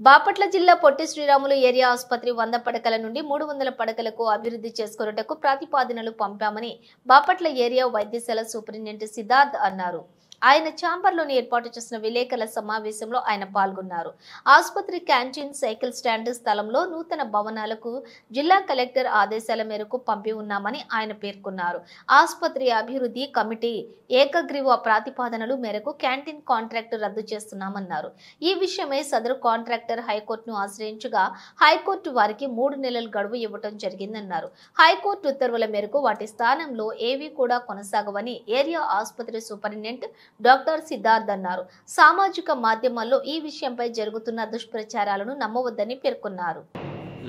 బాపట్ల జిల్లా పొట్టి శ్రీరాములు ఏరియా ఆసుపత్రి 100 పడకల నుండి 300 పడకలకు అభివృద్ధి చేసుకున్నటకు ప్రతిపాదనలు పంపామని బాపట్ల ఏరియా వైద్యశాల సూపరింటెండెంట్ సిద్ధార్థ్ అన్నారు. ఆయన ఛాంబర్లోని ఏర్పాటు చేసిన విలేకరుల సమావేశంలో ఆయన పాల్గొన్నారు. ఆసుపత్రి క్యాంటీన్, సైకిల్ స్టాండ్ స్థలంలో నూతన భవనాలకు జిల్లా కలెక్టర్ ఆదేశాల మేరకు పంపి ఉన్నామని ఆయన పేర్కొన్నారు. ఆసుపత్రి అభివృద్ధి కమిటీ ఏకగ్రీవ ప్రతిపాదనలు మేరకు క్యాంటీన్ కాంట్రాక్ట్ రద్దు చేస్తున్నామన్నారు. ఈ విషయమై సదరు కాంట్రాక్టర్ హైకోర్టును ఆశ్రయించగా హైకోర్టు వారికి 3 నెలల గడువు ఇవ్వడం జరిగిందన్నారు. హైకోర్టు ఉత్తర్వుల మేరకు వాటి స్థానంలో ఏవీ కూడా కొనసాగవని ఏరియా ఆసుపత్రి సూపరింటెండెంట్ డాక్టర్ సిద్ధార్థ్ అన్నారు. సామాజిక మాధ్యమాల్లో ఈ విషయంపై జరుగుతున్న దుష్ప్రచారాలను నమ్మవద్దని పేర్కొన్నారు.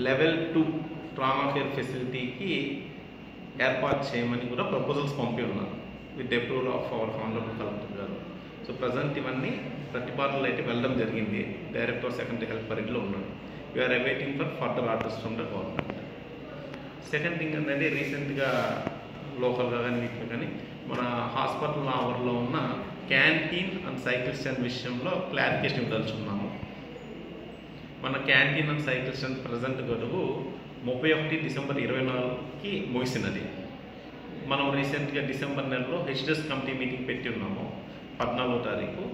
లెవెల్ 2 ట్రామా కేర్ ఫెసిలిటీకి ఏర్పాటు చేయమని కూడా ప్రపోజల్స్ పంపి ఉన్నారు with approval of our honourable collector గారు. సో ప్రజెంట్ ఇవన్నీ ప్రతిపాదనలు అయితే వెళ్ళడం జరిగింది. డైరెక్టర్ సెకండరీ హెల్త్ పరిధిలో ఉన్నారు. We're awaiting for further orders from the government. Second thing అనేది రీసెంట్గా లోకల్గా కానీ వీటిలో కానీ మన హాస్పిటల్ ఆవర్లో ఉన్న క్యాంటీన్ అండ్ సైకిల్ స్టాండ్ విషయంలో క్లారిఫికేషన్ ఇవ్వదలుచుకున్నాము. మన canteen and cycle stand present గడువు 31 డిసెంబర్ 2024కి ముగిసినది. మనం రీసెంట్గా డిసెంబర్ నెలలో హెచ్డిఎస్ కమిటీ మీటింగ్ పెట్టి ఉన్నాము 14వ తారీఖు.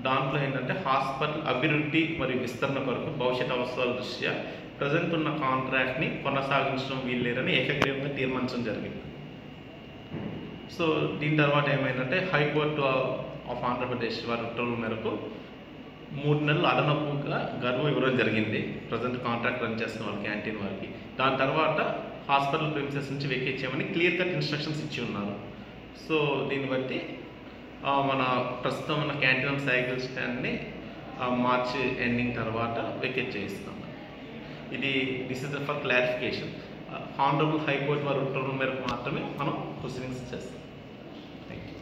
దాంట్లో ఏంటంటే హాస్పిటల్ అభివృద్ధి మరియు విస్తరణ కొరకు భవిష్యత్ అవసరాల దృష్ట్యా ప్రజెంట్ ఉన్న కాంట్రాక్ట్ని కొనసాగించడం వీల్లేదని ఏకగ్రీవంగా తీర్మానించడం జరిగింది. సో దీని తర్వాత ఏమైందంటే హైకోర్టు ఆఫ్ ఆంధ్రప్రదేశ్ వారి ఉత్తర్వుల మేరకు 3 నెలలు అదనపుగా గడువు ఇవ్వడం జరిగింది ప్రజెంట్ కాంట్రాక్ట్ రన్ చేస్తున్న వాళ్ళ క్యాంటీన్ వారికి. దాని తర్వాత హాస్పిటల్ ప్రిమిసెస్ నుంచి వెకేట్ చేయమని క్లియర్ కట్ ఇన్స్ట్రక్షన్స్ ఇచ్చి ఉన్నారు. సో దీన్ని బట్టి మన ప్రస్తుతం ఉన్న క్యాంటీన్ అండ్ సైకిల్ స్టాండ్ని మార్చి ఎండింగ్ తర్వాత వెకేట్ చేయిస్తాం. This is for clarification. Honourable high court వారి ఉత్తర్వుల మేరకు మాత్రమే మనం ప్రొసీడింగ్స్ చేస్తాం. Thank you.